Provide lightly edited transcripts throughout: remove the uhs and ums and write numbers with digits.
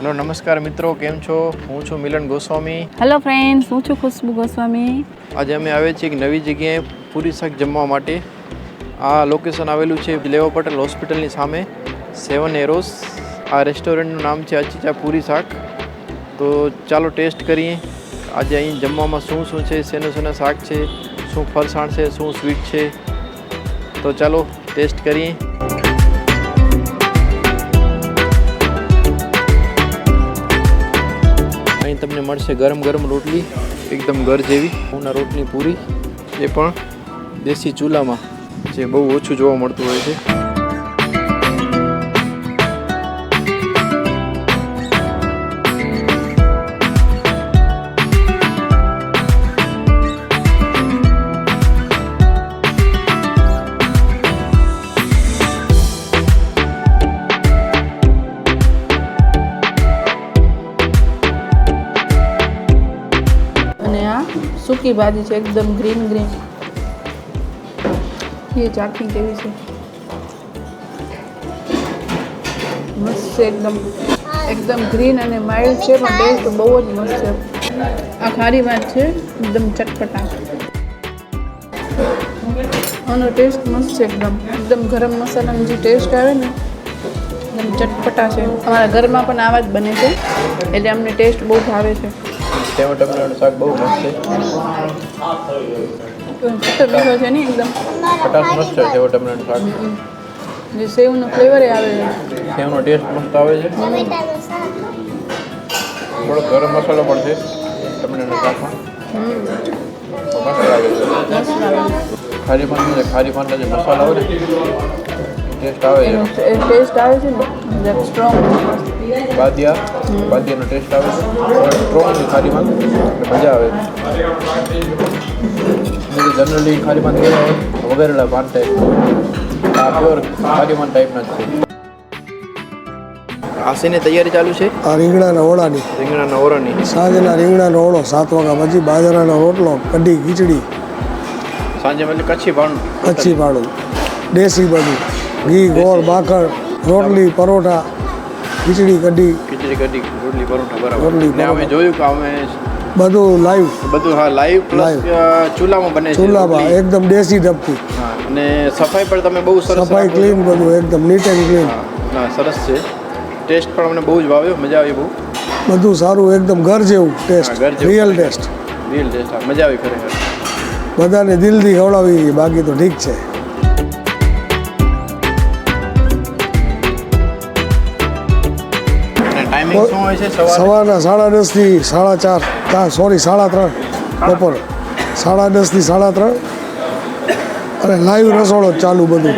Hello નમસ્કાર મિત્રો, કેમ છો? હું છું મિલન ગોસ્વામી. હેલો ફ્રેન્ડ્સ, હું છું ખુશ્બુ ગોસ્વામી. આજે અમે આવ્યા છીએ એક નવી જગ્યાએ પૂરી શાક જમવા માટે. આ લોકેશન આવેલું છે લેવા પટેલ હોસ્પિટલની સામે, 7 એરોસ. આ રેસ્ટોરન્ટનું નામ છે અચીચા પૂરી શાક. તો ચાલો ટેસ્ટ કરીએ આજે અહીં જમવામાં શું શું છે, શેનું શાક છે, શું ફરસાણ છે, શું સ્વીટ છે. તો ચાલો ટેસ્ટ કરીએ. અહીં તમને મળશે ગરમ ગરમ રોટલી, એકદમ ઘર જેવી ઘઉંના રોટલી પૂરી, એ પણ દેશી ચૂલામાં, જે બહુ ઓછું જોવા મળતું હોય છે. સૂકી ભાજી છે, એકદમ ગ્રીન એ ચાખી કેવી છે, મસ્ત છે, એકદમ ગ્રીન અને માઇલ્ડ છે, પણ ટેસ્ટ બહુ જ મસ્ત છે. આ ખારી ભાત છે, એકદમ ચટપટા. આનો ટેસ્ટ મસ્ત છે, એકદમ ગરમ મસાલાનો જે ટેસ્ટ આવે ને, એકદમ ચટપટા છે. અમારા ઘરમાં પણ આવા જ બને છે, એટલે અમને ટેસ્ટ બહુ ભાવે છે. સેવ ટમેટાનું શાક બહુ મસ્ત છે. મીઠો છે ને, એકદમ ખટાશ મસ્ત છે. સેવ ટમેટાનું શાક, જે સેવનો ફ્લેવર આવે છે, સેવનો ટેસ્ટ મસ્ત આવે છે. થોડો ગરમ મસાલો પણ છે ટમેટાના શાકમાં, મસ્ત લાગે છે. ખારી પાનના જે મસાલા હોય ને, ટેસ્ટ આવે છે. ને સ્ટ્રોંગ બાદિયાનો ટેસ્ટ આવે છે, સ્ટ્રોંગ ખારીમાં, મજા આવે છે. જનરલી ખારીમાં વગેરેલા પાન ટાઈપ, આ પ્યોર ખારીમાં ટાઈપના જ છે. આસીની તૈયારી ચાલુ છે. આ રીંગણાના ઓળાની સાંજના રીંગણાનો ઓળો 7 વાગ્યા પછી, બાજરાનો રોટલો, કઢી, ખીચડી. સાંજે એટલે કચ્છી ભાણું, દેશી બધું, ઘી, ગોળ, માખણ, રોટલી, પરોઠા, ખીચડી, કઢી, રોટલી, પરોઠા. બરાબર. ને અમે જોયું કે અમે બધું લાઈવ, લાઈવ પ્લસ ચૂલામાં બને છે. ચૂલામાં એકદમ દેશી ઢબથી. હા, અને સફાઈ પણ તમે બહુ સરસ, સફાઈ ક્લીન, બધું એકદમ નીટ એન્ડ ક્લીન. હા, સરસ છે. ટેસ્ટ પણ અમને બહુ જ ભાવ્યો, મજા આવી બહુ. બધું સારું, એકદમ ઘર જેવું ટેસ્ટ, રિયલ ટેસ્ટ. મજા આવી ખરેખર. બધાને દિલથી ખવડાવી, બાકી તો ઠીક છે. સવારના 10:30 થી 3:30 બપોર 10:30 થી 3:30, અને લાઈવ રસોડો ચાલુ બધું.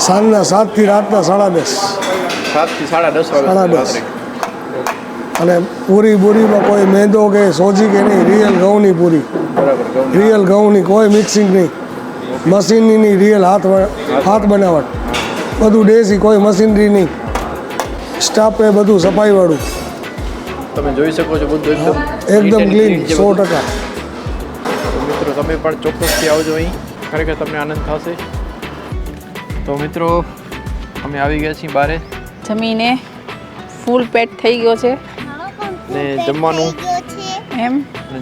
સાંજના 7 થી રાતના 10:30. 7 થી 10:30. અને પૂરીમાં કોઈ મેંદો કે સોજી કે નહીં, રિયલ ઘઉંની પૂરી. રિયલ ઘઉંની, કોઈ મિક્સિંગ નહીં, મશીનની નહીં, રિયલ હાથ બનાવટ, બધું દેશી, કોઈ મશીનરી નહીં. સ્ટાફ એ બધું સફાઈવાળું, તમે જોઈ શકો છો, બધું એકદમ ક્લીન, 100%. મિત્રો તમે પણ ચોક્કસથી આવજો અહીં, ખરેખર તમને આનંદ થશે. તો મિત્રો અમે આવી ગયા છીએ બારે, જમીને ફૂલ પેટ થઈ ગયો છે ને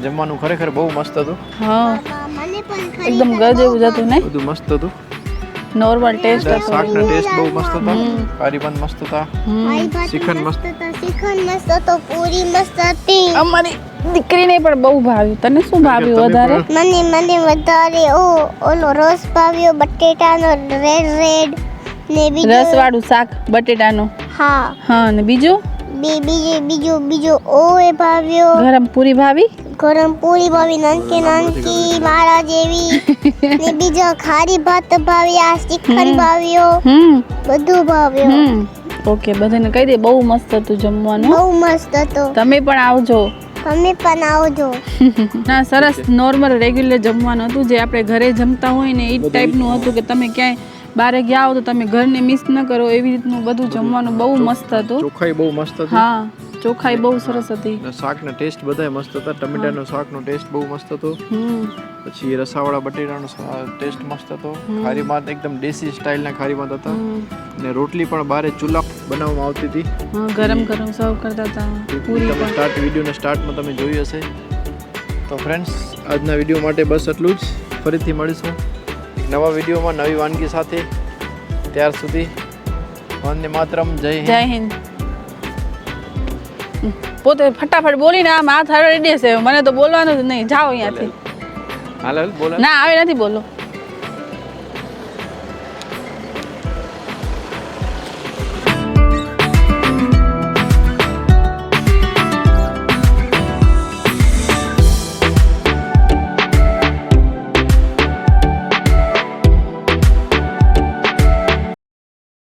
જમવાનું ખરેખર બહુ મસ્ત હતું. હા, એકદમ ગજ એવું જ હતું ને, બધું મસ્ત હતું. નોર્મલ ટેસ્ટ હતો. શાકનો ટેસ્ટ બહુ મસ્ત હતો, ખારી પણ મસ્ત હતા, શ્રીખંડ મસ્ત હતો, પૂરી મસ્ત હતી. અમારી દીકરીને પણ બહુ ભાવ્યું. તને શું ભાવ્યું વધારે? મને વધારે ઓલો રસ ભાવ્યો, બટેટાનો રેડ ને બીજો રસવાળું શાક બટેટાનું. હા, ને બીજું એ ભાવ્યો. ગરમ પૂરી ભાવી, નાનકી મારા જેવી. ને બીજો ખારી ભાત ભાવ્યા, શ્રીખંડ ભાવ્યો, બધું ભાવ્યો. ઓકે, બધાને કહી દે બહુ મસ્ત હતું જમવાનું. બહુ મસ્ત હતો. તમે પણ આવજો. ના, સરસ નોર્મલ રેગ્યુલર જમવાનું હતું, જે આપણે ઘરે જમતા હોય ને એ જ ટાઈપનું હતું, કે તમે ક્યાંય બહાર ગયા હો તો તમે ઘરને મિસ ન કરો, એવી રીતનું બધું જમવાનું બહુ મસ્ત હતું. ચોખ્ખાઈ બહુ મસ્ત હતી. હા, ચોખાઈ બહુ સરસ હતી. શાકના ટેસ્ટ બધાય મસ્ત હતા. ટમેટાનો શાકનો ટેસ્ટ બહુ મસ્ત હતો. પછી રસાવાળા બટેટાનો ટેસ્ટ મસ્ત હતો. ખારી ભાત એકદમ દેશી સ્ટાઇલના ખારી ભાત હતા. ને રોટલી પણ બારે ચૂલા બનાવવામાં આવતી હતી. હા, ગરમ ગરમ સર્વ કરતા હતા પૂરી તમે પણ. વિડીયોના સ્ટાર્ટમાં તમે જોયું હશે. તો ફ્રેન્ડ્સ, આજના વિડીયો માટે બસ એટલું જ. ફરીથી મળીશું એક નવા વિડીયોમાં નવી વાનગી સાથે. ત્યાર સુધી વંદે માતરમ, જય હિન્દ. જય હિન્દ. પોતે ફટાફટ બોલીને આમ હાથ હરડી દેશે. મને તો બોલવાનું જ નહીં. જાઓ અહીંયાથી. હાલ બોલો. ના, આવે નથી બોલો.